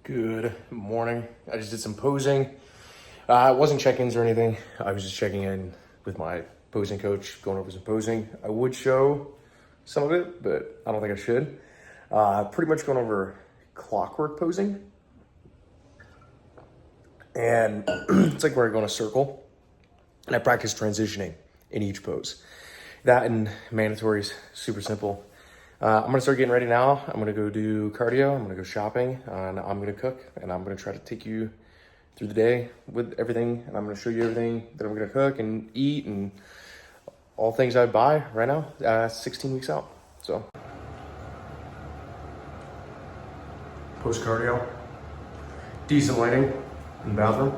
Good morning. I just did some posing. It wasn't check-ins or anything. I was just checking in with my posing coach, going over some posing. I would show some of it, but I don't think I should. Pretty much going over clockwork posing. And it's like where I go in a circle and I practice transitioning in each pose. That and mandatory is super simple. I'm gonna start getting ready now. I'm gonna go do cardio, I'm gonna go shopping, and I'm gonna cook, and I'm gonna try to take you through the day with everything, and I'm gonna show you everything that I'm gonna cook and eat and all things I buy right now, 16 weeks out, so. Post cardio, decent lighting in the bathroom.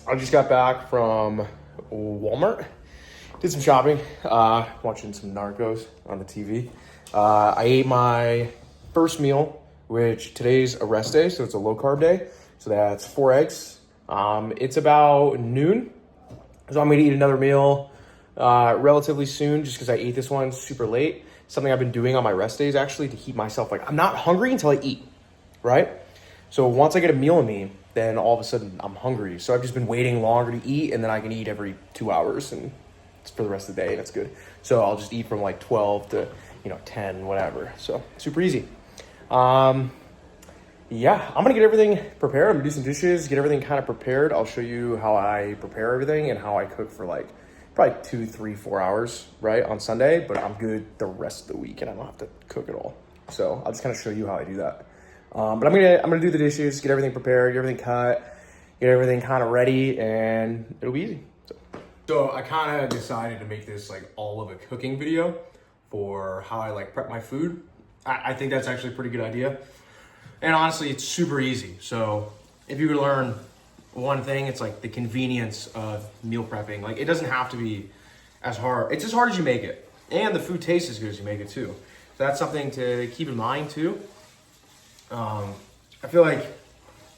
I just got back from Walmart, did some shopping, watching some Narcos on the TV. I ate my first meal, which today's a rest day, so it's a low carb day. So that's 4 eggs. It's about noon, so I'm gonna eat another meal relatively soon just because I ate this one super late. Something I've been doing on my rest days actually to keep myself like, I'm not hungry until I eat, right? So once I get a meal in me, then all of a sudden I'm hungry. So I've just been waiting longer to eat, and then I can eat every 2 hours and it's for the rest of the day, and that's good. So I'll just eat from like 12 to 10, whatever. So super easy. Yeah, I'm gonna get everything prepared. I'm gonna do some dishes, get everything kind of prepared. I'll show you how I prepare everything and how I cook for like probably 2, 3, 4 hours, right, on Sunday, but I'm good the rest of the week and I don't have to cook at all. So I'll just kind of show you how I do that. But I'm gonna do the dishes, get everything prepared, get everything cut, get everything kind of ready, and it'll be easy. So I kind of decided to make this like all of a cooking video for how I like prep my food. I think that's actually a pretty good idea. And honestly, it's super easy. So if you could learn one thing, it's like the convenience of meal prepping. Like it doesn't have to be as hard. It's as hard as you make it. And the food tastes as good as you make it too. So that's something to keep in mind too. I feel like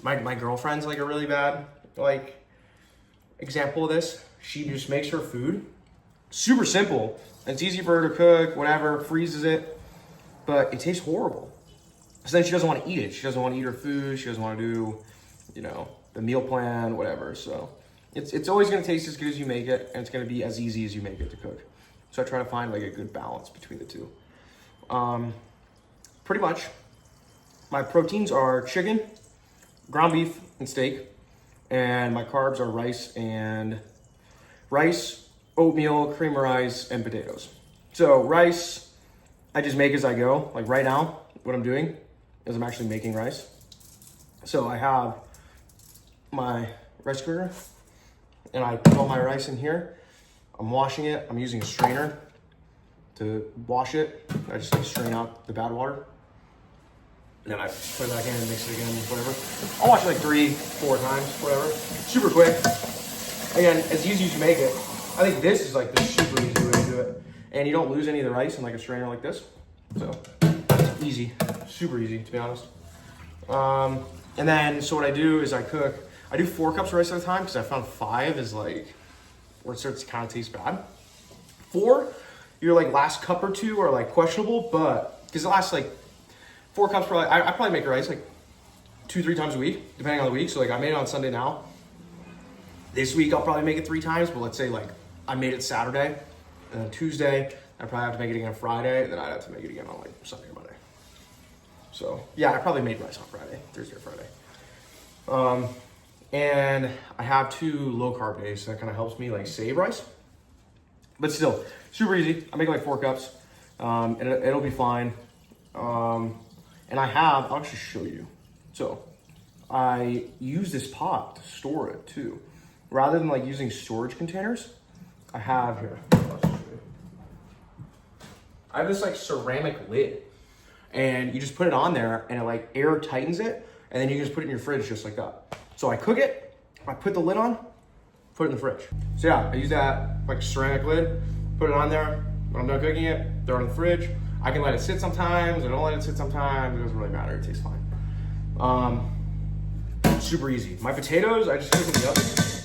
my girlfriend's like a really bad like example of this. She just makes her food super simple. It's easy for her to cook, whatever, freezes it, but it tastes horrible. So then she doesn't want to eat it. She doesn't want to eat her food. She doesn't want to do, the meal plan, whatever. So it's always going to taste as good as you make it, and it's going to be as easy as you make it to cook. So I try to find like a good balance between the two. Pretty much. My proteins are chicken, ground beef, and steak. And my carbs are rice, oatmeal, cream of rice, and potatoes. So rice, I just make as I go. Like right now, what I'm doing is I'm actually making rice. So I have my rice cooker, and I put all my rice in here. I'm washing it. I'm using a strainer to wash it. I just like strain out the bad water. And then I put it back in and mix it again, whatever. I'll wash it like 3, 4 times, whatever. Super quick. Again, as easy as you make it. I think this is like the super easy way to do it. And you don't lose any of the rice in like a strainer like this. So, easy, super easy to be honest. And then, so what I do is I do 4 cups of rice at a time because I found 5 is like, where it starts to kind of taste bad. 4, your like last cup or 2 are like questionable, but, because it lasts like 4 cups probably, I probably make rice like 2, 3 times a week, depending on the week. So like I made it on Sunday now. This week I'll probably make it 3 times, but let's say like I made it Saturday, and then Tuesday, I probably have to make it again on Friday, then I'd have to make it again on like Sunday or Monday. So yeah, I probably made rice on Friday, Thursday or Friday. And I have 2 low carb days, so that kind of helps me like save rice. But still, super easy. I make like 4 cups, and it'll be fine. And I'll actually show you. So I use this pot to store it too. Rather than like using storage containers, I have here. I have this like ceramic lid, and you just put it on there and it like air tightens it, and then you can just put it in your fridge just like that. So I cook it, I put the lid on, put it in the fridge. So yeah, I use that like ceramic lid, put it on there. When I'm done cooking it, throw it in the fridge. I can let it sit sometimes, I don't let it sit sometimes, it doesn't really matter, it tastes fine. Super easy. My potatoes, I just cook in the oven.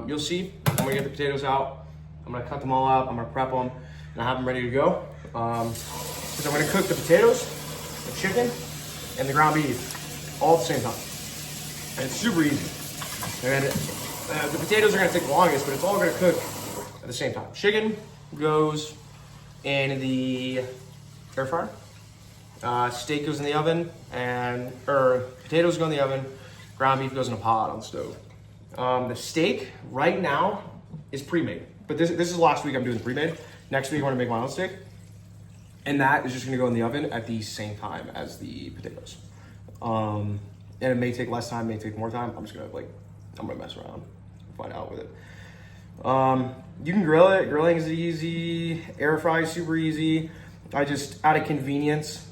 You'll see, I'm gonna get the potatoes out. I'm gonna cut them all up, I'm gonna prep them, and I have them ready to go. Because I'm gonna cook the potatoes, the chicken, and the ground beef all at the same time. And it's super easy. And the potatoes are gonna take the longest, but it's all gonna cook at the same time. Chicken goes in the air fryer. Steak goes in the oven, or potatoes go in the oven. Ground beef goes in a pot on the stove. The steak right now is pre-made, but this is last week I'm doing the pre-made. Next week I want to make my own steak, and that is just going to go in the oven at the same time as the potatoes. And it may take less time, may take more time. I'm gonna mess around, find out with it. You can grill it. Grilling is easy. Air fry is super easy. I just, out of convenience,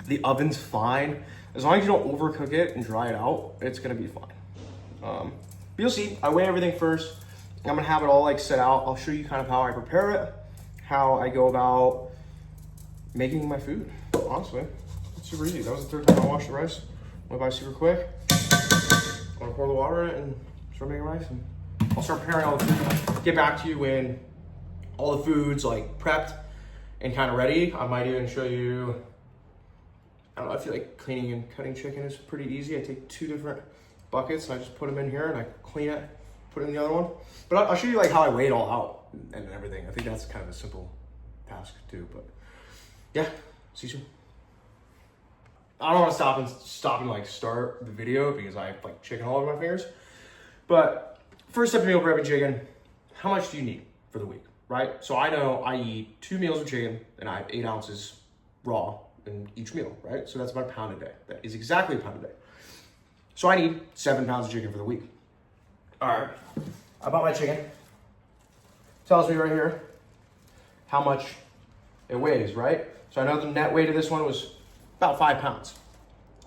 the oven's fine. As long as you don't overcook it and dry it out, it's gonna be fine. But you'll see, I weigh everything first. I'm gonna have it all like set out. I'll show you kind of how I prepare it, how I go about making my food. Honestly, it's super easy. That was the third time I washed the rice. Went by super quick. I'm gonna pour the water in it and start making rice, and I'll start preparing all the food. Get back to you when all the food's like prepped and kind of ready. I might even show you, I don't know, I feel like cleaning and cutting chicken is pretty easy. I take 2 different buckets and I just put them in here and I clean it, put it in the other one. But I'll show you like how I weigh it all out and everything. I think that's kind of a simple task too, but yeah, see you soon. I don't want to stop and like start the video because I have like chicken all over my fingers. But first step to meal prepping chicken, how much do you need for the week, right? So I know I eat 2 meals of chicken and I have 8 ounces raw in each meal, right? So that's about a pound a day. That is exactly a pound a day. So I need 7 pounds of chicken for the week. All right, I bought my chicken. Tells me right here how much it weighs, right? So I know the net weight of this one was about 5 pounds.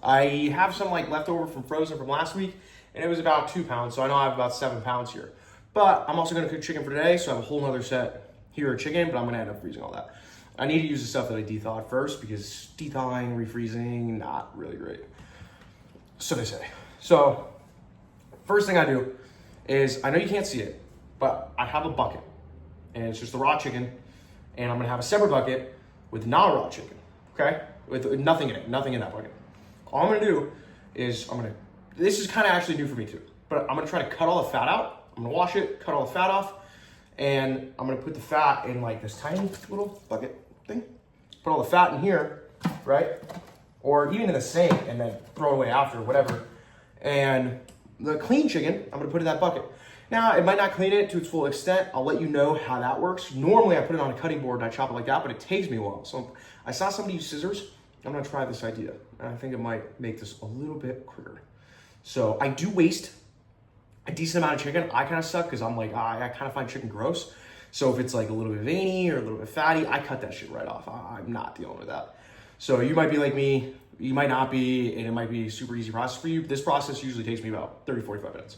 I have some like leftover from frozen from last week, and it was about 2 pounds. So I know I have about 7 pounds here. But I'm also gonna cook chicken for today, so I have a whole nother set here of chicken, but I'm gonna end up freezing all that. I need to use the stuff that I de-thawed first because de-thawing, refreezing, not really great. So they say. So first thing I do is, I know you can't see it, but I have a bucket and it's just the raw chicken, and I'm gonna have a separate bucket with not raw chicken, okay? With nothing in it, nothing in that bucket. All I'm gonna do is this is kind of actually new for me too, but I'm gonna try to cut all the fat out. I'm gonna wash it, cut all the fat off, and I'm gonna put the fat in like this tiny little bucket thing. Put all the fat in here, right? Or even in the sink and then throw it away after, whatever. And the clean chicken, I'm gonna put in that bucket. Now, it might not clean it to its full extent. I'll let you know how that works. Normally, I put it on a cutting board and I chop it like that, but it takes me a while. So I saw somebody use scissors. I'm gonna try this idea. And I think it might make this a little bit quicker. So I do waste a decent amount of chicken. I kind of suck because I'm like, I kind of find chicken gross. So if it's like a little bit veiny or a little bit fatty, I cut that shit right off. I'm not dealing with that. So you might be like me, you might not be, and it might be a super easy process for you. This process usually takes me about 30, 45 minutes.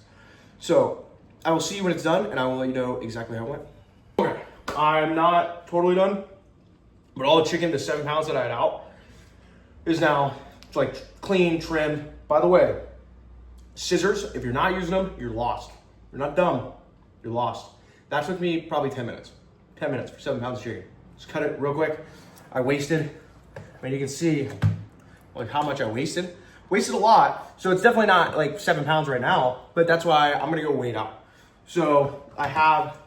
So I will see you when it's done, and I will let you know exactly how it went. Okay, I'm not totally done, but all the chicken, the 7 pounds that I had out, is now like clean, trimmed. By the way, scissors, if you're not using them, you're lost. You're not dumb, you're lost. That took me probably 10 minutes. 10 minutes for 7 pounds of chicken. Just cut it real quick. I wasted, I mean, you can see like how much I wasted. Wasted a lot. So it's definitely not like 7 pounds right now, but that's why I'm gonna go weigh it out. So I have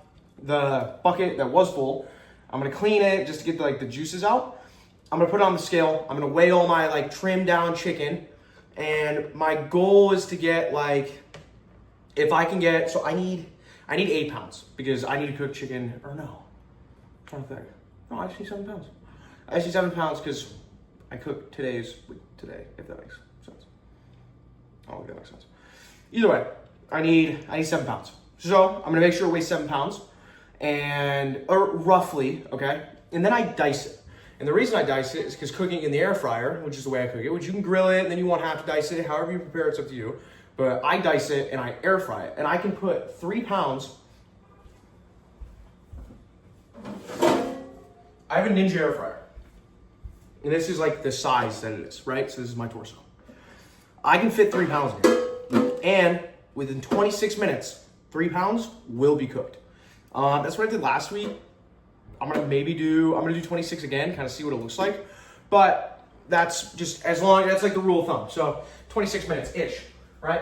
the bucket that was full. I'm gonna clean it just to get like the juices out. I'm gonna put it on the scale. I'm gonna weigh all my like trimmed down chicken. And my goal is to get like, if I can get, so I need 8 pounds because I need to cook chicken, or no, I'm trying to think. No, I just need 7 pounds. I just need 7 pounds because I cook today's with today, if that makes sense. I don't think that makes sense. Either way, I need 7 pounds. So I'm gonna make sure it weighs 7 pounds, or roughly, okay? And then I dice it. And the reason I dice it is because cooking in the air fryer, which is the way I cook it, which you can grill it and then you won't have to dice it, however you prepare, it's up to you. But I dice it and I air fry it. And I can put 3 pounds. I have a Ninja air fryer. And this is like the size that it is, right? So this is my torso. I can fit 3 pounds in here. And within 26 minutes, 3 pounds will be cooked. That's what I did last week. I'm gonna do 26 again, kind of see what it looks like. But that's just that's like the rule of thumb. So 26 minutes-ish, right?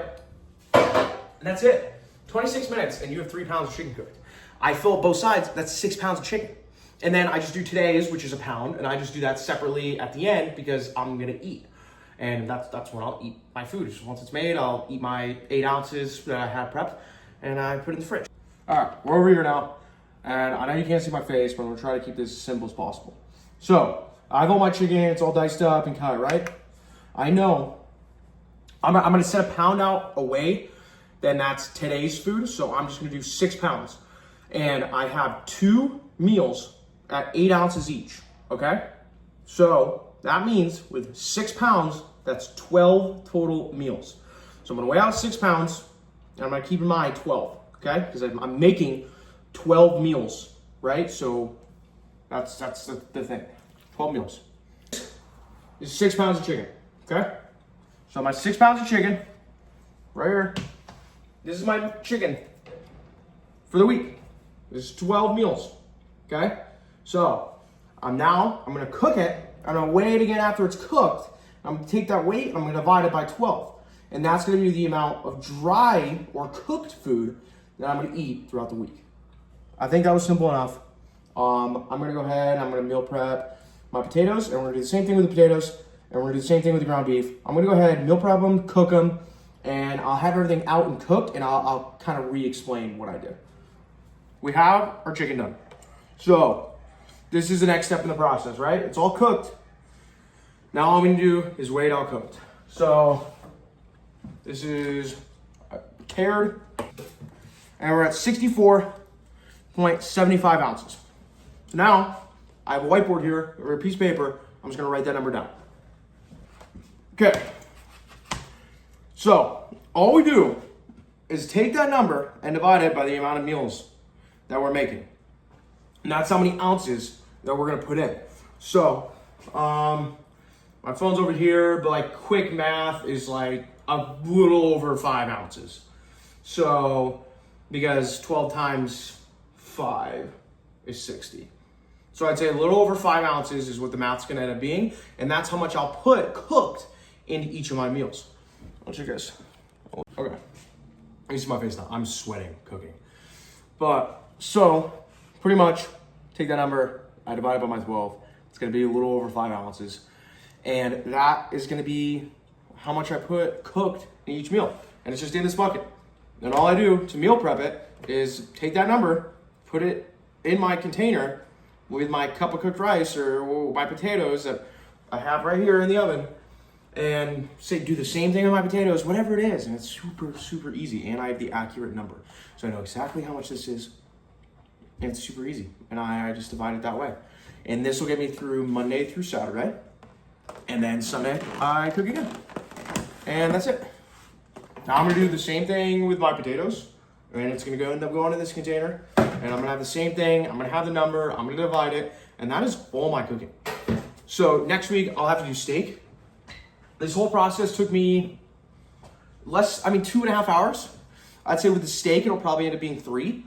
And that's it. 26 minutes and you have 3 pounds of chicken cooked. I fill up both sides, that's 6 pounds of chicken. And then I just do today's, which is a pound, and I just do that separately at the end because I'm gonna eat. And that's when I'll eat my food. Just once it's made, I'll eat my 8 ounces that I have prepped and I put it in the fridge. All right, we're over here now. And I know you can't see my face, but I'm gonna try to keep this as simple as possible. So I have all my chicken, it's all diced up and cut, right? I know I'm gonna set a pound out away, then that's today's food. So I'm just gonna do 6 pounds. And I have 2 meals at 8 ounces each, okay? So that means with 6 pounds, that's 12 total meals. So I'm gonna weigh out 6 pounds, and I'm gonna keep in mind 12, okay? Because I'm making 12 meals, right? So that's the thing, 12 meals. This is 6 pounds of chicken, okay? So my 6 pounds of chicken, right here, this is my chicken for the week. This is 12 meals, okay? So I'm gonna cook it, I'm gonna weigh it again after it's cooked. I'm gonna take that weight and I'm gonna divide it by 12. And that's gonna be the amount of dry or cooked food that I'm gonna eat throughout the week. I think that was simple enough. I'm gonna go ahead, I'm gonna meal prep my potatoes, and we're gonna do the same thing with the potatoes, and we're gonna do the same thing with the ground beef. I'm gonna go ahead, meal prep them, cook them, and I'll have everything out and cooked, and I'll kind of re-explain what I did. We have our chicken done. So this is the next step in the process, right? It's all cooked. Now all I'm gonna do is weigh it all cooked. So this is cared, and we're at 64.75 ounces. So now I have a whiteboard here or a piece of paper. I'm just gonna write that number down. Okay. So all we do is take that number and divide it by the amount of meals that we're making. And that's how many ounces that we're gonna put in. So my phone's over here, but like quick math is like a little over 5 ounces. So because 12 times 5 is 60. So I'd say a little over 5 ounces is what the math's gonna end up being, and that's how much I'll put cooked into each of my meals. I'll show you guys. Okay, you see my face now. I'm sweating cooking. But so pretty much take that number, I divide it by my 12. It's gonna be a little over 5 ounces, and that is gonna be how much I put cooked in each meal, and it's just in this bucket. And all I do to meal prep it is take that number, put it in my container with my cup of cooked rice or my potatoes that I have right here in the oven, and say do the same thing with my potatoes, whatever it is. And it's super, super easy. And I have the accurate number. So I know exactly how much this is. And it's super easy. And I just divide it that way. And this will get me through Monday through Saturday. And then Sunday, I cook again. And that's it. Now I'm gonna do the same thing with my potatoes. And it's gonna end up going in this container. And I'm gonna have the same thing. I'm gonna have the number. I'm gonna divide it. And that is all my cooking. So next week, I'll have to do steak. This whole process took me 2.5 hours. I'd say with the steak, it'll probably end up being 3.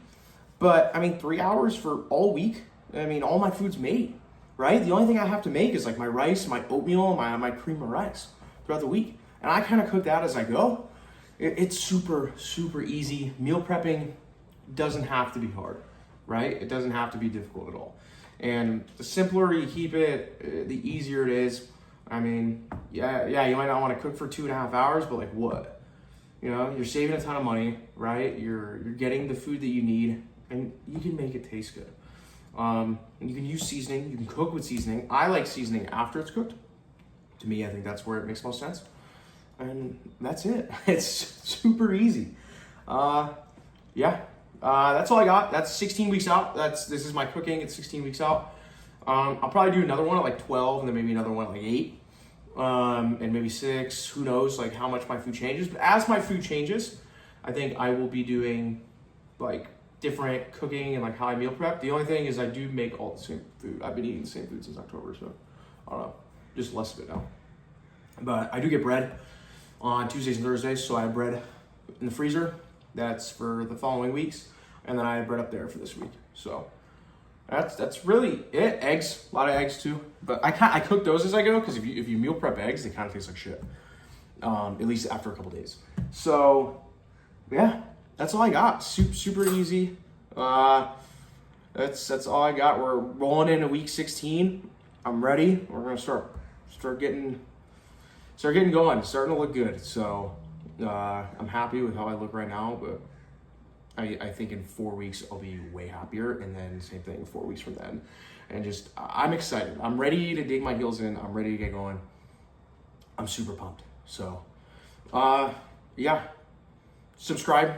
But 3 hours for all week. All my food's made, right? The only thing I have to make is like my rice, my oatmeal, my cream of rice throughout the week. And I kind of cook that as I go. It's super, super easy. Meal prepping doesn't have to be hard, right? It doesn't have to be difficult at all. And the simpler you keep it, the easier it is. Yeah, you might not want to cook for 2.5 hours, but like what? You're saving a ton of money, right? You're getting the food that you need, and you can make it taste good. And you can use seasoning. You can cook with seasoning. I like seasoning after it's cooked. To me, I think that's where it makes most sense. And that's it. It's super easy. That's all I got. That's 16 weeks out. This is my cooking. It's 16 weeks out. I'll probably do another one at like 12, and then maybe another one at like 8, and maybe 6. Who knows, like how much my food changes. But as my food changes, I think I will be doing like different cooking and like how I meal prep. The only thing is I do make all the same food. I've been eating the same food since October, so I don't know, just less of it now. But I do get bread on Tuesdays and Thursdays, so I have bread in the freezer. that's for the following weeks, and then I have bread up there for this week. So that's really it. Eggs, a lot of eggs too, but I cook those as I go, because if you meal prep eggs, they kind of taste like shit, at least after a couple days. So yeah, that's all I got. Super easy. That's all I got. We're rolling into week 16. I'm ready. We're gonna start getting going. It's starting to look good. So I'm happy with how I look right now, but I think in 4 weeks I'll be way happier, and then same thing 4 weeks from then. And just I'm excited. I'm ready to dig my heels in. I'm ready to get going. I'm super pumped. So yeah, subscribe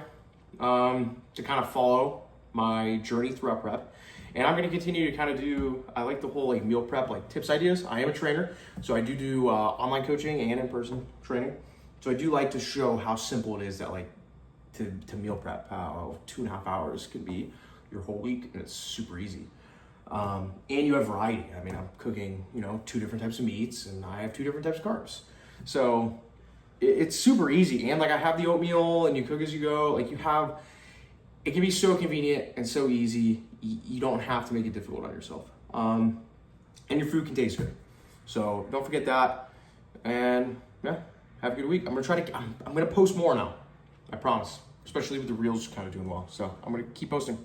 to kind of follow my journey throughout prep. And I'm going to continue to kind of do, I like the whole like meal prep, like tips, ideas. I am a trainer, so I do online coaching and in-person training. So I do like to show how simple it is that like to meal prep, how 2.5 hours can be your whole week, and it's super easy. And you have variety. I mean, I'm cooking, 2 different types of meats, and I have 2 different types of carbs. So it's super easy. And like I have the oatmeal, and you cook as you go. Like it can be so convenient and so easy. You don't have to make it difficult on yourself. And your food can taste good. So don't forget that. And yeah, have a good week. I'm gonna post more now. I promise. Especially with the reels kind of doing well. So I'm gonna keep posting.